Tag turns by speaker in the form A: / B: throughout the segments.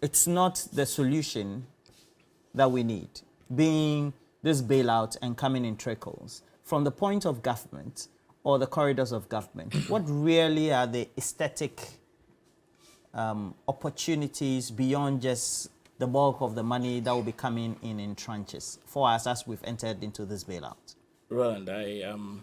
A: it's not the solution that we need, being this bailout and coming in trickles. From the point of government or the corridors of government, what really are the aesthetic opportunities beyond just the bulk of the money that will be coming in tranches for us as we've entered into this bailout?
B: Roland, I am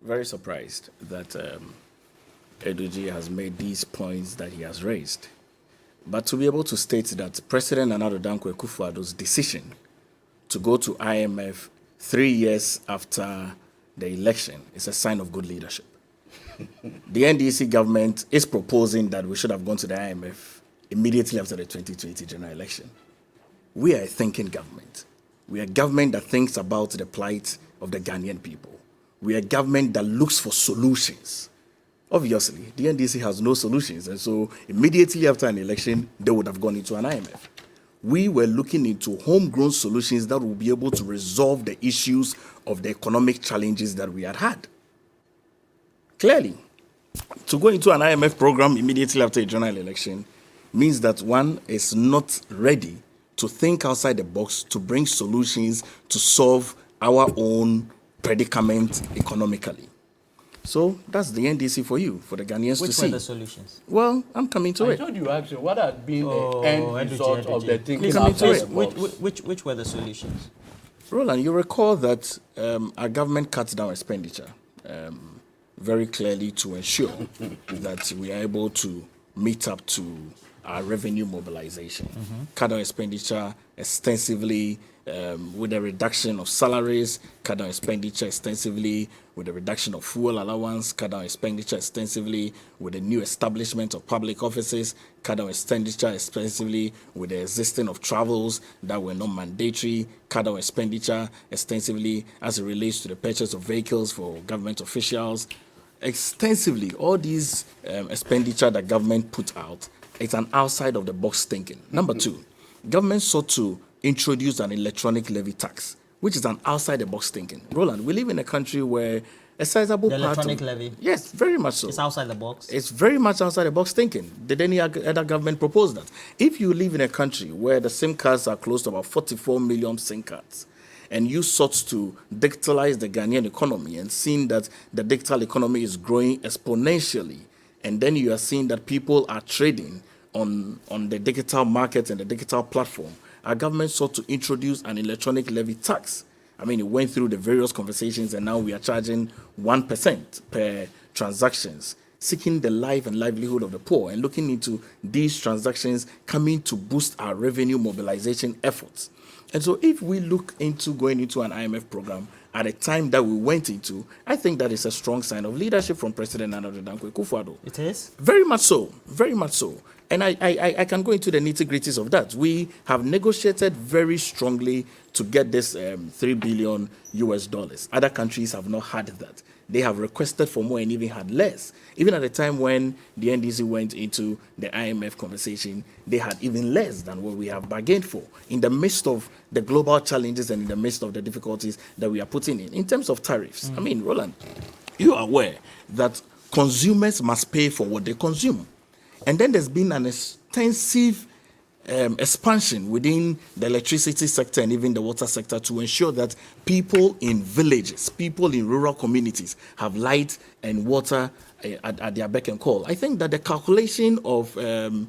B: very surprised that Eduji has made these points that he has raised. But to be able to state that President Nana Dankwa Akufo-Addo's decision to go to IMF 3 years after the election is a sign of good leadership. The NDC government is proposing that we should have gone to the IMF immediately after the 2020 general election. We are a thinking government. We are a government that thinks about the plight of the Ghanaian people. We are a government that looks for solutions. Obviously, the NDC has no solutions, and so immediately after an election, they would have gone into an IMF. We were looking into homegrown solutions that will be able to resolve the issues of the economic challenges that we had. Clearly, to go into an IMF program immediately after a general election means that one is not ready to think outside the box to bring solutions to solve our own predicament economically. So that's the NDC for you, for the Ghanaians to see.
A: Which were the solutions?
B: Well, I'm coming to it.
C: I told you actually what had been the end result of the thinking
B: coming to
C: outside
B: it.
C: the box.
A: Which were the solutions?
B: Roland, you recall that our government cut down expenditure very clearly to ensure that we are able to meet up to our revenue mobilization. Cut down expenditure extensively with a reduction of salaries, cut down expenditure extensively with a reduction of fuel allowance, cut down expenditure extensively with the new establishment of public offices, cut down expenditure extensively with the existing of travels that were not mandatory, cut down expenditure extensively as it relates to the purchase of vehicles for government officials. Extensively, all these expenditure that government put out, it's an outside of the box thinking. Number two, government sought to introduce an electronic levy tax, which is an outside the box thinking. Roland, we live in a country where a sizable part
A: electronic levy?
B: Yes, very much so.
A: It's outside the box?
B: It's very much outside the box thinking. Did any other government propose that? If you live in a country where the SIM cards are close to about 44 million SIM cards, and you sought to digitalize the Ghanaian economy and seeing that the digital economy is growing exponentially, and then you are seeing that people are trading on the digital market and the digital platform, our government sought to introduce an electronic levy tax. I mean, it went through the various conversations, and now we are charging 1% per transactions, seeking the life and livelihood of the poor and looking into these transactions coming to boost our revenue mobilization efforts. And so if we look into going into an IMF program at a time that we went into, I think that is a strong sign of leadership from President Nana Dankwa Akufo-Addo.
A: It is?
B: Very much so, very much so. And I can go into the nitty-gritties of that. We have negotiated very strongly to get this $3 billion US. Other countries have not had that. They have requested for more and even had less. Even at the time when the NDC went into the IMF conversation, they had even less than what we have bargained for in the midst of the global challenges and in the midst of the difficulties that we are putting in. In terms of tariffs, I mean, Roland, you are aware that consumers must pay for what they consume. And then there's been an extensive expansion within the electricity sector and even the water sector to ensure that people in villages, people in rural communities have light and water at their beck and call. I think that the calculation of the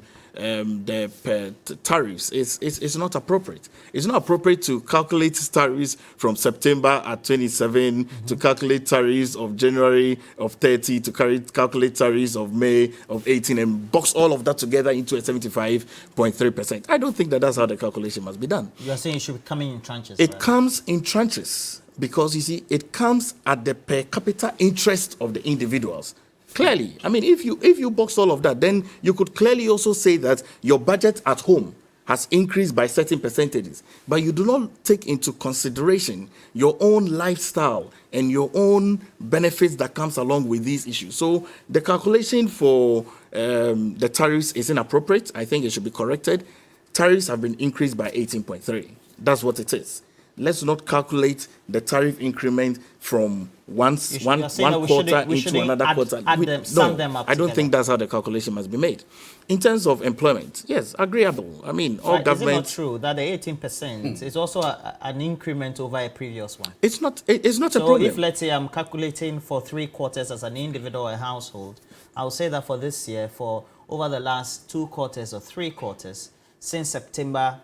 B: tariffs is not appropriate. It's not appropriate to calculate tariffs from September at 27, to calculate tariffs of January of 30, to calculate tariffs of May of 18, and box all of that together into a 75.3%. I don't think that that's how the calculation must be done.
A: You're saying it should be coming in tranches?
B: It
A: right?
B: comes in tranches because, you see, it comes at the per capita interest of the individuals. Clearly, I mean, if you box all of that, then you could clearly also say that your budget at home has increased by certain percentages, but you do not take into consideration your own lifestyle and your own benefits that comes along with these issues. So the calculation for the tariffs is inappropriate. I think it should be corrected. Tariffs have been increased by 18.3. That's what it is. let's not calculate the tariff increment from one quarter into another quarter.
A: Sum them up
B: I don't
A: together.
B: think that's how the calculation must be made. In terms of employment, yes, agreeable. I mean, all government.
A: Is it not true that the 18% is also an increment over a previous one?
B: It's not a problem.
A: So if, let's say, I'm calculating for 3 quarters as an individual or a household, I'll say that for this year, for over the last 2 quarters or 3 quarters, since September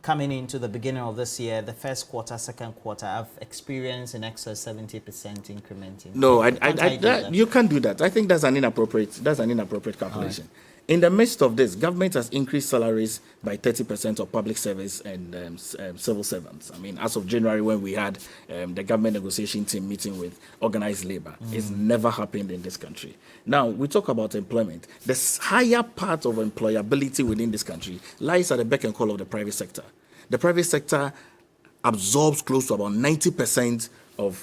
A: coming into the beginning of this year, the first quarter, second quarter, I've experienced in excess 70% incrementing.
B: No, you can't do that. I think that's an inappropriate calculation. Right. In the midst of this, government has increased salaries by 30% of public service and civil servants. I mean, as of January, when we had the government negotiation team meeting with organized labor, it's never happened in this country. Now, we talk about employment. The higher part of employability within this country lies at the beck and call of the private sector. The private sector absorbs close to about 90% of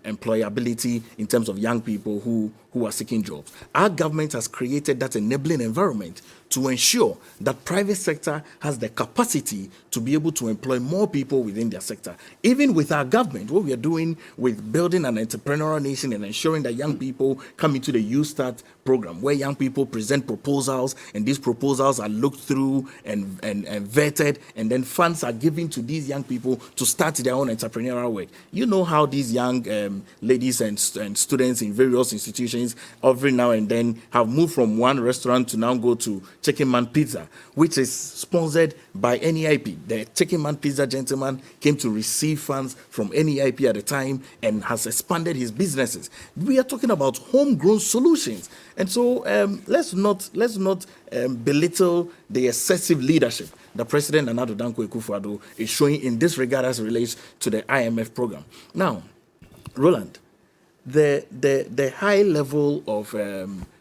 B: employability in terms of young people who are seeking jobs. Our government has created that enabling environment to ensure that private sector has the capacity to be able to employ more people within their sector. Even with our government, what we are doing with building an entrepreneurial nation and ensuring that young people come into the Youth Start program, where young people present proposals, and these proposals are looked through and vetted, and then funds are given to these young people to start their own entrepreneurial work. You know how these young ladies and students in various institutions every now and then have moved from one restaurant to now go to Chicken Man Pizza, which is sponsored by NEIP. The Chicken Man Pizza gentleman came to receive funds from NEIP at the time and has expanded his businesses. We are talking about homegrown solutions. And so let's not belittle the excessive leadership the President Nana Addo Dankwa Akufo-Addo is showing in this regard as it relates to the IMF program. Now, Roland, the high level of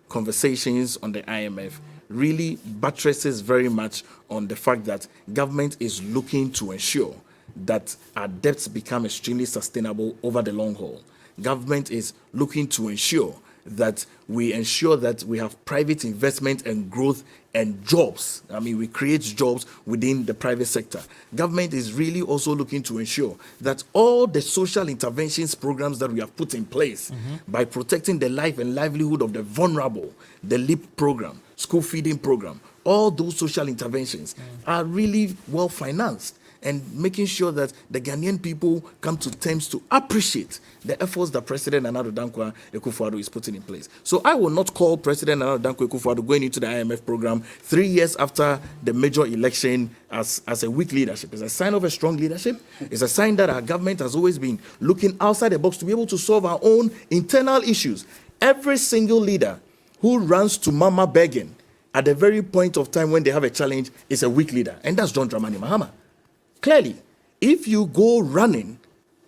B: conversations on the IMF really buttresses very much on the fact that government is looking to ensure that our debts become extremely sustainable over the long haul. Government is looking to ensure that we have private investment and growth and jobs. I mean, we create jobs within the private sector. Government is really also looking to ensure that all the social interventions programs that we have put in place by protecting the life and livelihood of the vulnerable, the LEAP program, school feeding program, all those social interventions are really well financed, and making sure that the Ghanaian people come to terms to appreciate the efforts that President Nana Addo Dankwa Akufo-Addo is putting in place. So I will not call President Nana Addo Dankwa Akufo-Addo going into the IMF program 3 years after the major election as a weak leadership. It's a sign of a strong leadership. It's a sign that our government has always been looking outside the box to be able to solve our own internal issues. Every single leader who runs to Mama begging at the very point of time when they have a challenge is a weak leader. And that's John Dramani Mahama. Clearly, if you go running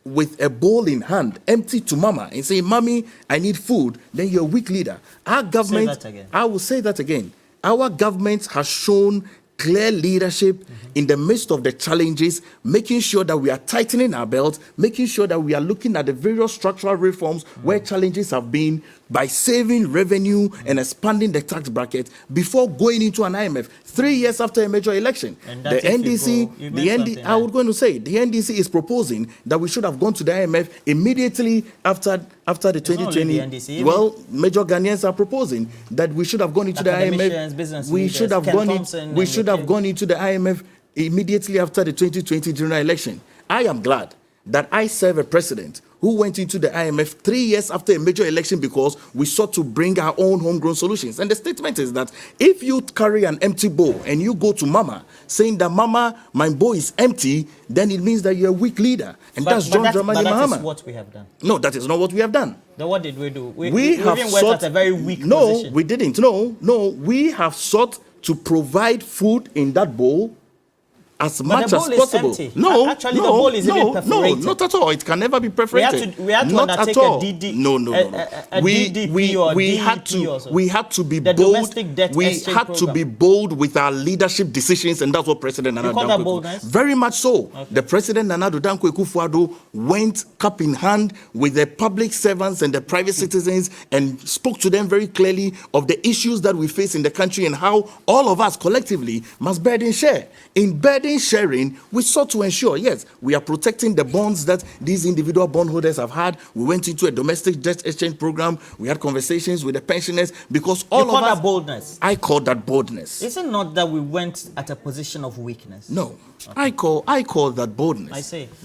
B: with a bowl in hand, empty to Mama, and say, Mommy, I need food, then you're a weak leader. Our government,
A: say that again.
B: I will say that again. Our government has shown clear leadership in the midst of the challenges, making sure that we are tightening our belt, making sure that we are looking at the various structural reforms where challenges have been, by saving revenue and expanding the tax bracket before going into an IMF 3 years after a major election. The NDC, I was going to say, the NDC is proposing that we should have gone to the IMF immediately after the 2020.
A: The NDC,
B: well, major Ghanaians are proposing that we should have gone into the IMF. We should have gone into the IMF immediately after the 2020 general election. I am glad that I serve a president who went into the IMF 3 years after a major election because we sought to bring our own homegrown solutions. And the statement is that if you carry an empty bowl and you go to Mama saying that, Mama, my bowl is empty, then it means that you're a weak leader. And that's John Dramani Mahama.
A: That is what we have done.
B: No, that is not what we have done.
A: Then what did we do? We
B: have
A: even went at a very weak position.
B: No, we didn't. No, we have sought to provide food in that bowl as much as possible. No,
A: actually, the bowl is even perforated.
B: No, not at all. It can never be perforated.
A: We had to
B: not
A: undertake
B: at all.
A: a DD.
B: No. We had to be bold. We had to be bold with our leadership decisions, and that's what President Nana Addo Dankwa. Very much so. Okay. The President Nana Addo Dankwa Akufo-Addo went cup in hand with the public servants and the private citizens and spoke to them very clearly of the issues that we face in the country and how all of us collectively must burden share. In burden burden sharing, we sought to ensure, yes, we are protecting the bonds that these individual bondholders have had. We went into a domestic debt exchange program. We had conversations with the pensioners because all
A: you call
B: of us.
A: that boldness?
B: I call that boldness.
A: Is it not that we went at a position of weakness?
B: No, okay. I call that boldness.
A: I say.